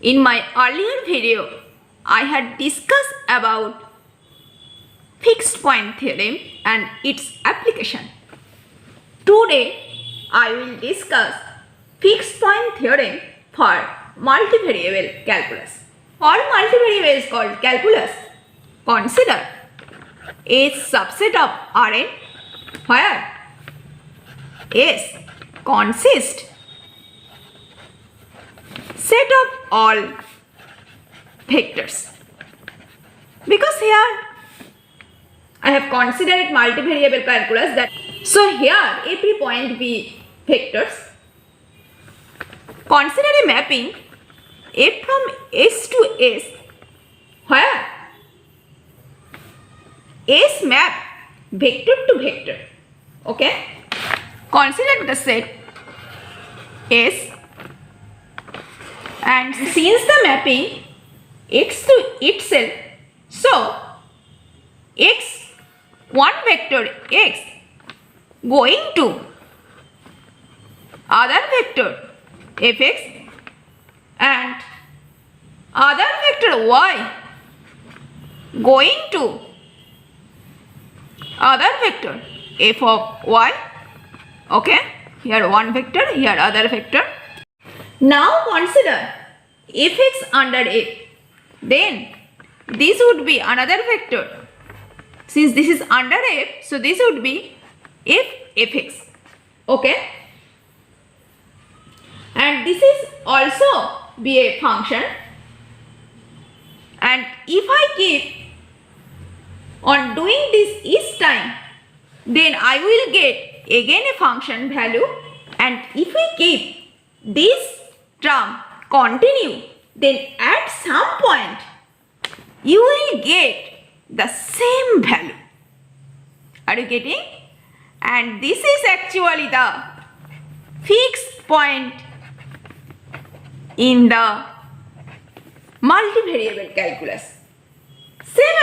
In my earlier video, I had discussed about fixed point theorem and its application. Today, I will discuss fixed point theorem for multivariable calculus. For multivariables called calculus, consider a subset of Rn where S consists set of all vectors. Because here I have considered multivariable calculus, that so here every point be vectors. Consider a mapping F from S to S where S map vector to vector. Okay, consider the set S, and since the mapping x to itself, so x, one vector x going to other vector fx and other vector y going to other vector f of y. Okay, here one vector, here other vector. Now consider fx under f, then this would be another vector. Since this is under f, so this would be fx. Okay, and this is also be a function, and if I keep on doing this each time, then I will get again a function value, and if we keep this term continue, then at some point you will get the same value. Are you getting? And this is actually the fixed point in the multivariable calculus. Same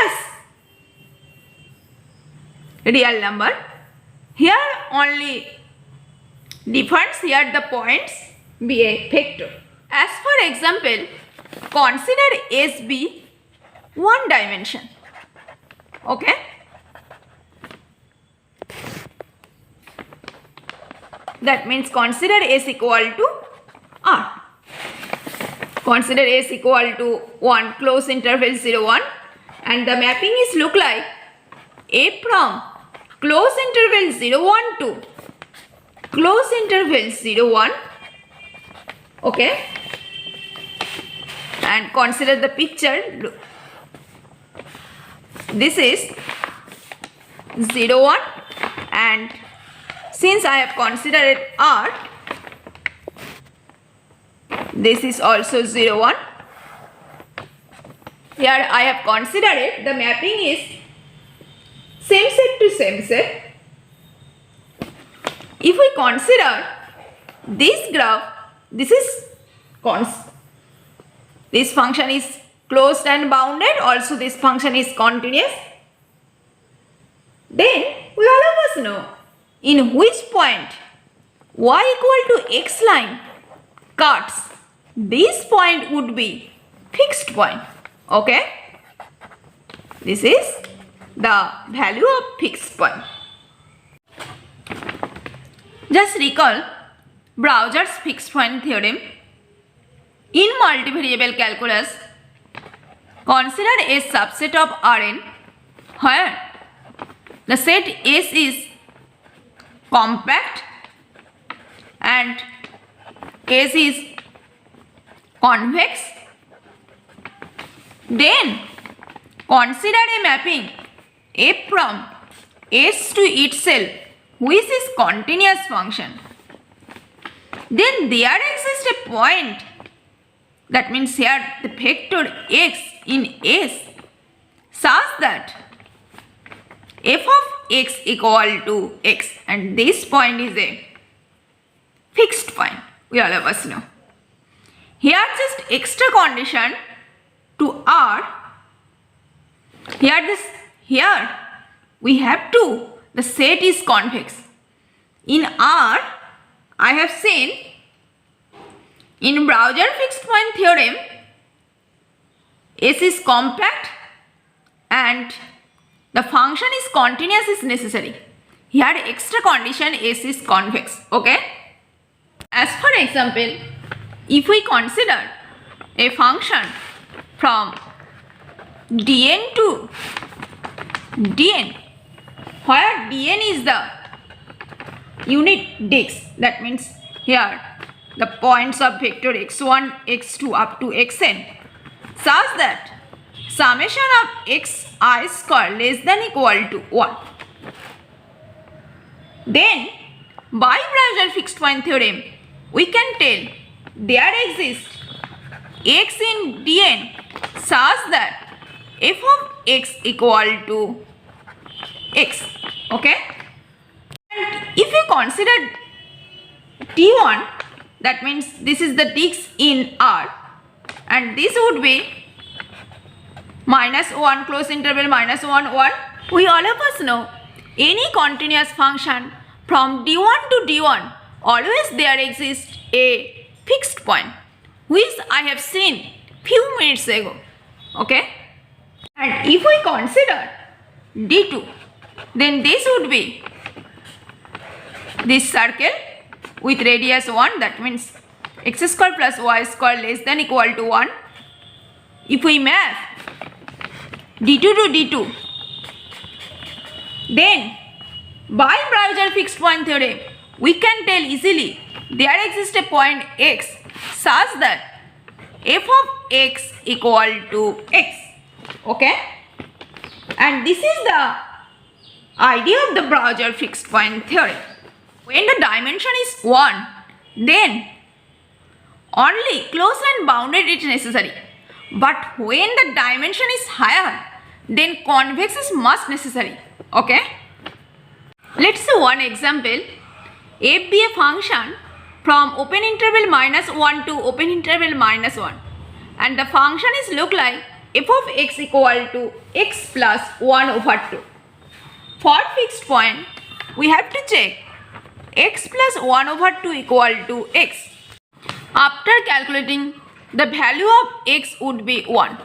as real number. Here only difference, here the points be a vector. As for example, consider S be one dimension. Okay, that means consider S equal to R. Consider S equal to 1 close interval 0 1, and the mapping is look like A from close interval 0 1 to close interval 0 1. Okay, and consider the picture. Look, this is 0 1, and since I have considered R, this is also 0 1. Here I have considered the mapping is same set to same set. If we consider this graph, this is this function is closed and bounded, also this function is continuous, then we all of us know in which point y equal to x line cuts, this point would be fixed point. Okay, this is the value of fixed point. Just recall Browser's fixed point theorem. In multivariable calculus, consider a subset of Rn where the set S is compact and S is convex. Then consider a mapping f from S to itself, which is continuous function. Then there exists a point, that means here the vector x in S, such that f of x equal to x, and this point is a fixed point, we all of us know. Here just extra condition to R, here we have to, the set is convex. In R, I have seen in Browser fixed point theorem, S is compact and the function is continuous is necessary. Here extra condition S is convex. Okay. As for example, if we consider a function from dn to dn, where dn is the unit disc, that means here the points of vector x1, x2 up to xn, such that summation of xi square less than equal to 1. Then by Browser fixed point theorem, we can tell there exists x in dn such that f of x equal to x. Okay. And if you consider t1, that means this is the disc in R, and this would be -1 close interval -1 1. We all of us know any continuous function from d1 to d1 always there exists a fixed point, which I have seen few minutes ago. Okay. And if we consider d2, then this would be this circle with radius 1, that means x square plus y square less than equal to 1. If we map d2 to d2, then by Browser fixed point theorem, we can tell easily there exists a point x such that f of x equal to x. Okay. And this is the idea of the Browser fixed point theorem. When the dimension is 1, then only closed and bounded is necessary. But when the dimension is higher, then convex is much necessary. Okay. Let's see one example. F be a function from open interval -1 to open interval -1, and the function is look like f of x equal to x plus 1 over 2. For fixed point, we have to check x plus 1 over 2 equal to x. After calculating, the value of x would be 1.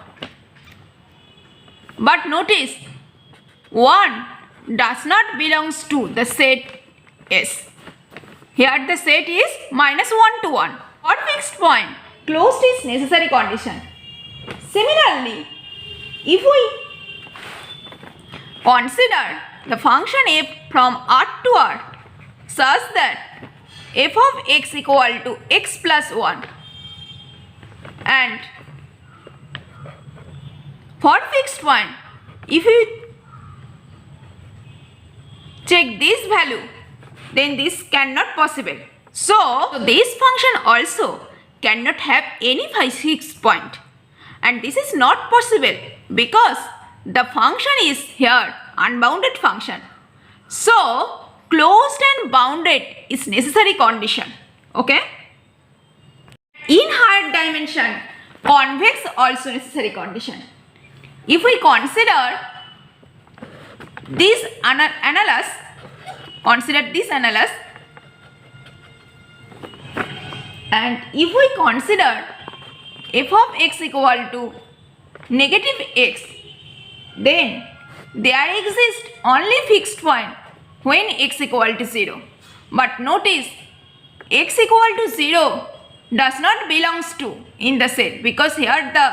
But notice 1 does not belongs to the set S. Here the set is -1 to 1. For fixed point, closed is necessary condition. Similarly, if we consider the function f from R to R such that f of x equal to x plus 1, and for fixed point, if we check this value, then this cannot possible. So this function also cannot have any fixed point, and this is not possible because the function is here unbounded function. So closed and bounded is necessary condition. Okay. In higher dimension, convex also necessary condition. If we consider this annulus, and if we consider f of x equal to negative x, then there exists only fixed point when x equal to 0. But notice x equal to 0 does not belongs to in the set, because here the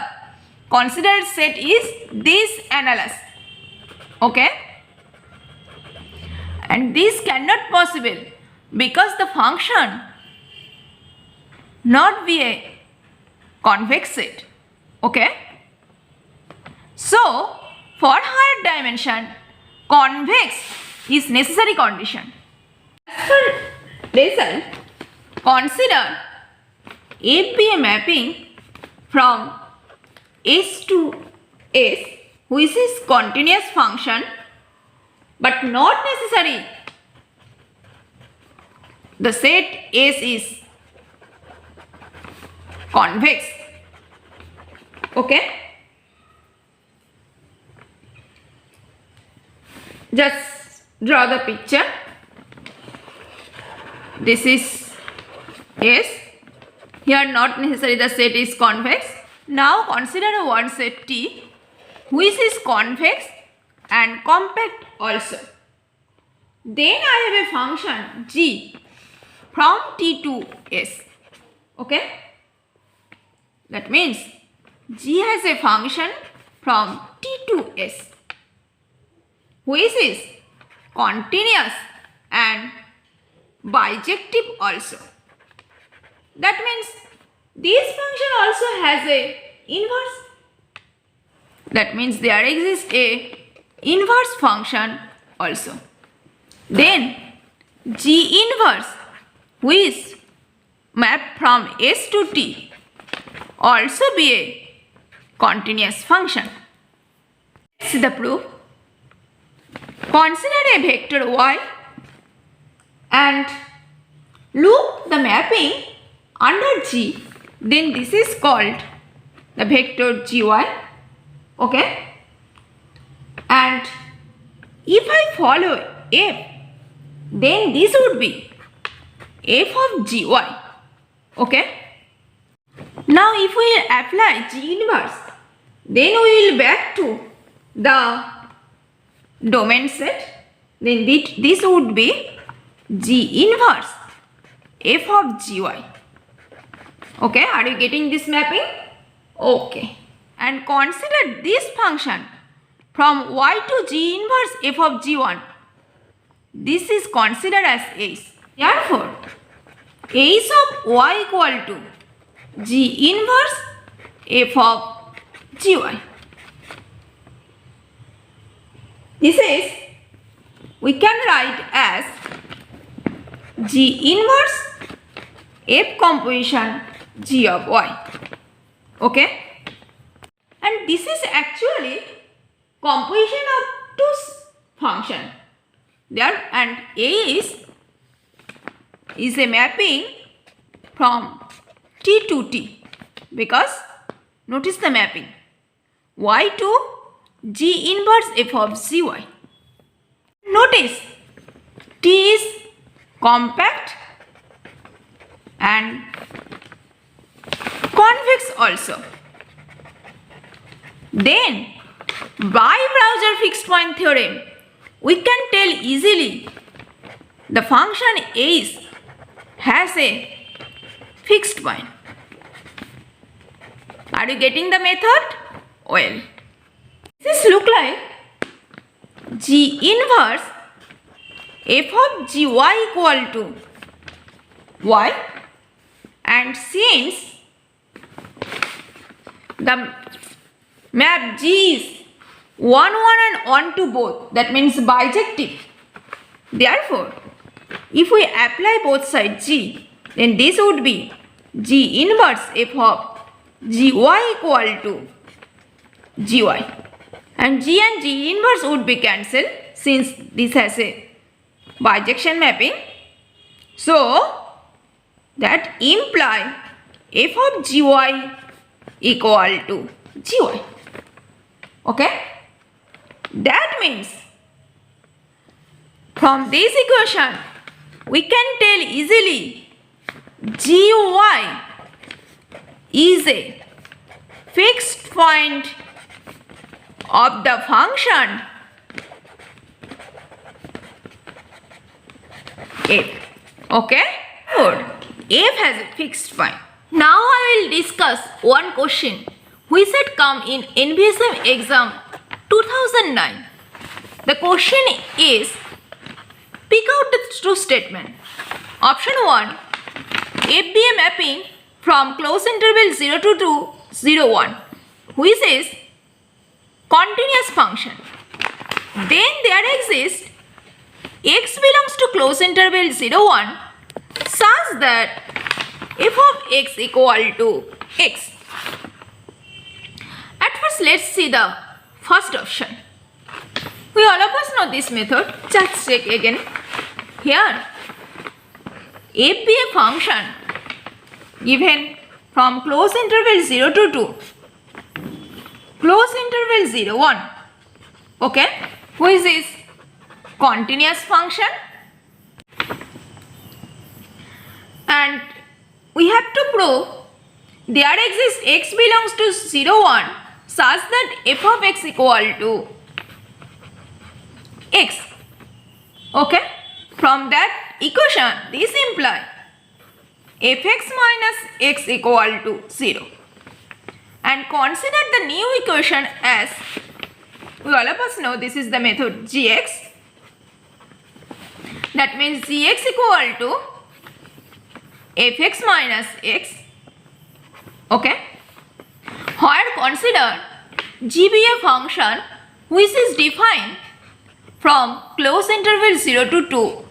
considered set is this annulus. Okay. And this cannot possible because the function not be a convex set. Okay. So for higher dimension, convex is necessary condition. As for result, consider f be a mapping from S to S, which is continuous function, but not necessary the set S is convex. Okay. Just draw the picture. This is S. Here not necessary the set is convex. Now consider one set T which is convex and compact also. Then I have a function g from T to S. Okay? That means g has a function from T to S which is continuous and bijective also. That means this function also has a inverse. That means there exists a inverse function also. Then G inverse which map from S to T also be a continuous function. Let's see the proof. Consider a vector y and look the mapping under G, then this is called the vector gy. Okay, and if I follow f, then this would be f of gy. Okay, now if we apply G inverse, then we will back to the domain set, then this would be G inverse f of gy. Okay, are you getting this mapping? Okay, and consider this function from y to G inverse f of g1. This is considered as ace. Therefore, ace of y equal to G inverse f of gy. This is, we can write as G inverse f composition g of y. Okay, and this is actually composition of two function there, and A is a mapping from T to T, because notice the mapping y to G inverse f of gy. Notice T is compact and convex also. Then by browser fixed point theorem, we can tell easily the function ace has a fixed point. Are you getting the method? Well, this look like G inverse f of gy equal to y, and since the map G is 1 1 and 1 to both, that means bijective. Therefore, if we apply both sides G, then this would be G inverse f of gy equal to gy, and G inverse would be cancelled since this has a bijection mapping. So that imply f of gy equal to gy. Okay, that means from this equation we can tell easily gy is a fixed point of the function f. Okay, good. F has a fixed point. Now I will discuss one question which had come in NBSM exam 2009. The question is, pick out the true statement. Option 1, f be a mapping from close interval 0 to 0 1, which is continuous function. Then there exists x belongs to close interval 0 1 such that f of x equal to x. At first, let's see the first option. We all of us know this method. Just check again. Here, f be a function given from close interval 0 to 2, close interval 0 1. Okay, which is continuous function, and we have to prove there exists x belongs to 0, 1 such that f of x equal to x. Okay, from that equation this imply fx minus x equal to 0, and consider the new equation as we all of us know this is the method gx. That means gx equal to fx minus x. Okay, where consider g be a function which is defined from close interval 0 to 2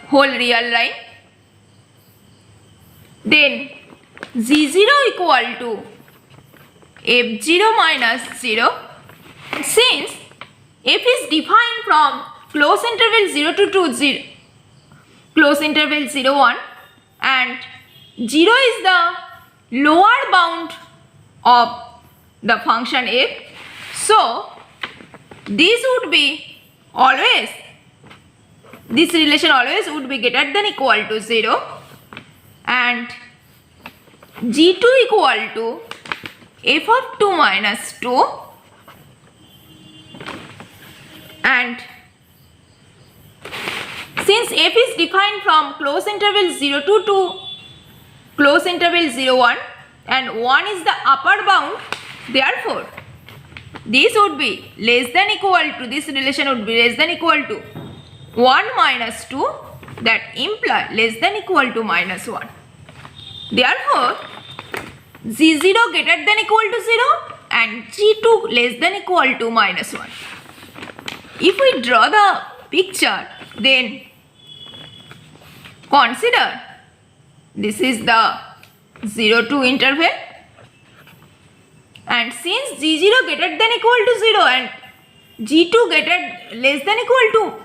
whole real line, then g0 equal to f0 minus 0. Since f is defined from close interval 0 to 2, 0, close interval 0, 1, and 0 is the lower bound of the function f, so this would be always, this relation always would be greater than equal to 0, and g2 equal to f of 2 minus 2, and since f is defined from close interval 0 to 2, close interval 0, 1, and 1 is the upper bound, therefore this would be less than equal to, this relation would be less than equal to 1 minus 2, that imply less than equal to minus 1. Therefore g0 greater than equal to 0 and g2 less than equal to minus 1. If we draw the picture, then consider this is the 0 to interval, and since g0 greater than equal to 0 and g2 greater less than equal to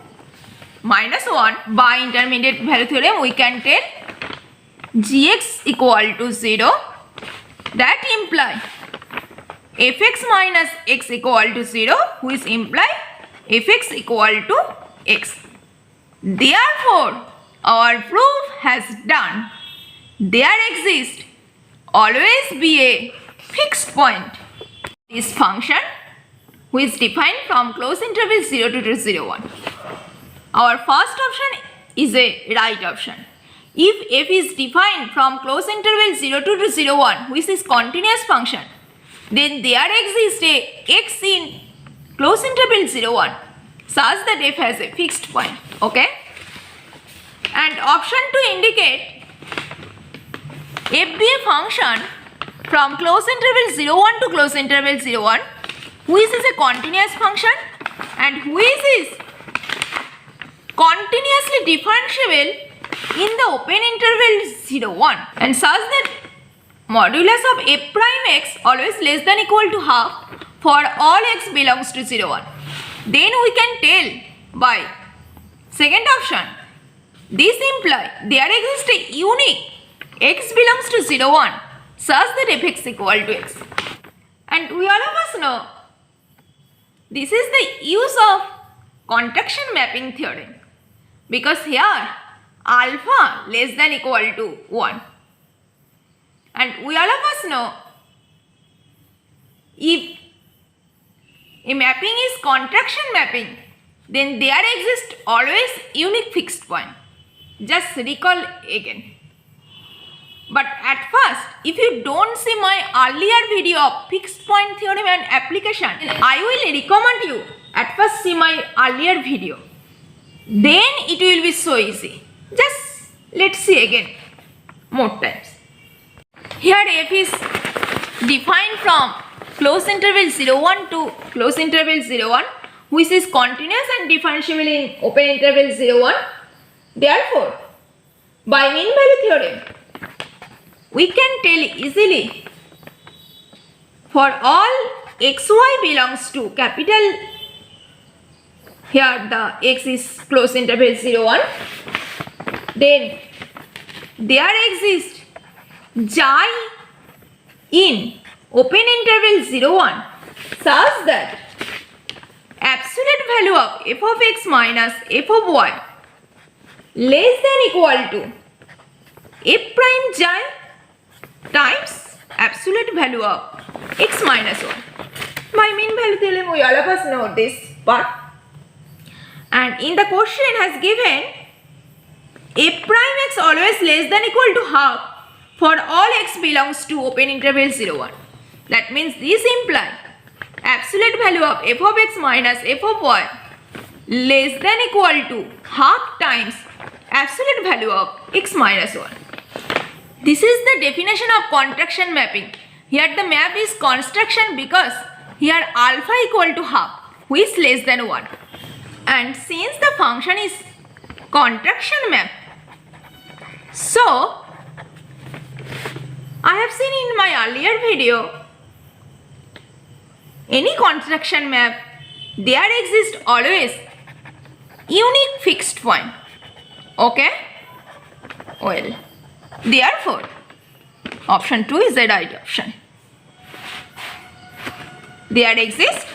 minus 1, by intermediate value theorem we can tell gx equal to 0, that imply fx minus x equal to 0, which imply fx equal to x. Therefore our proof has done. There exists always be a fixed point. This function which is defined from close interval 0 to 0, 1. Our first option is a right option. If f is defined from close interval 0 to 0, 1, which is continuous function, then there exists a x in close interval 0, 1 such that f has a fixed point. Okay, and option 2 indicate f be a function from close interval 0, 1 to close interval 0, 1, which is a continuous function and which is continuously differentiable in the open interval 0, 1, and such that modulus of f prime x always less than equal to half for all x belongs to 0, 1. Then we can tell by second option, this imply there exists a unique x belongs to 0, 1 such that fx equal to x. And we all of us know this is the use of contraction mapping theorem, because here alpha less than equal to 1, and we all of us know if a mapping is contraction mapping, then there exists always unique fixed point. Just recall again. But at first, if you don't see my earlier video of fixed point theorem and application, I will recommend you at first see my earlier video. Then it will be so easy. Just let's see again more times. Here f is defined from close interval 0, 1 to close interval 0, 1, which is continuous and differentiable in open interval 0, 1. Therefore, by mean value theorem, we can tell easily for all xy belongs to capital, here the x is close interval 0, 1, then there exists xi in open interval 0, 1 such that absolute value of f of x minus f of y less than equal to f prime xi times absolute value of x minus 1. By mean value theorem, we all of us know this part. And in the question has given f prime x always less than equal to half for all x belongs to open interval 0, 1. That means this implies absolute value of f of x minus f of y less than equal to half times absolute value of x minus 1. This is the definition of contraction mapping. Here the map is construction because here alpha equal to half, which is less than 1. And since the function is contraction map, so I have seen in my earlier video, any contraction map, there exists always unique fixed point. Okay? Well, therefore, option 2 is the right option. There exists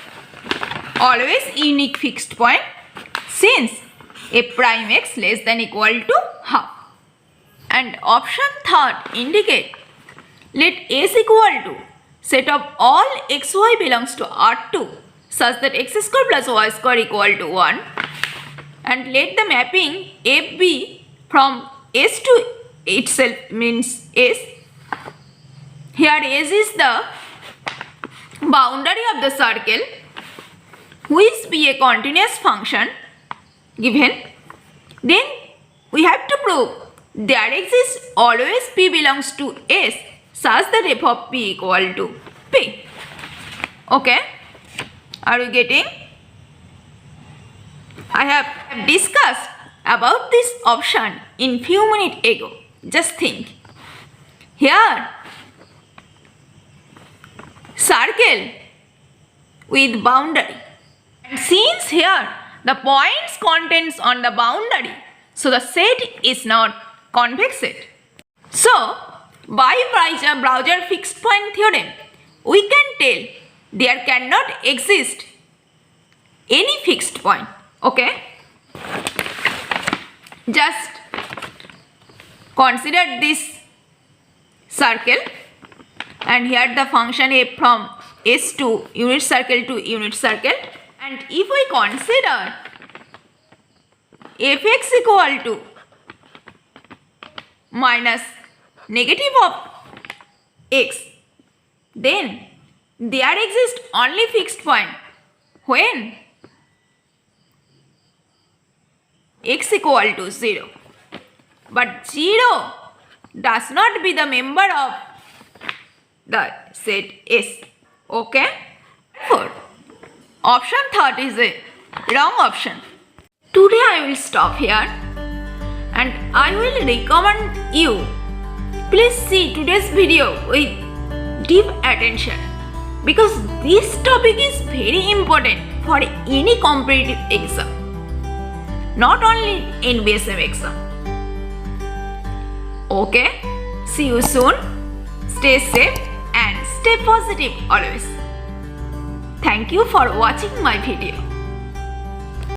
always unique fixed point since f prime x less than equal to half. And option 3 indicate let S equal to set of all xy belongs to R2 such that x square plus y square equal to 1, and let the mapping f be from S to itself means S. Here S is the boundary of the circle which be a continuous function given. Then we have to prove there exists always P belongs to S such that f of P equal to P. Okay? Are you getting? I have discussed about this option in few minutes ago. Just think. Here, circle with boundary. And since here the points contains on the boundary, so the set is not convex set. So, by Browser fixed point theorem, we can tell there cannot exist any fixed point. Okay? Just consider this circle, and here the function f from S to unit circle to unit circle, and if we consider fx equal to minus negative of x, then there exists only fixed point when x equal to 0. But 0 does not be the member of the set S. Okay? Therefore, option 3 is a wrong option. Today I will stop here and I will recommend you please see today's video with deep attention, because this topic is very important for any competitive exam, not only in BSM exam. Okay, see you soon. Stay safe and stay positive always. Thank you for watching my video.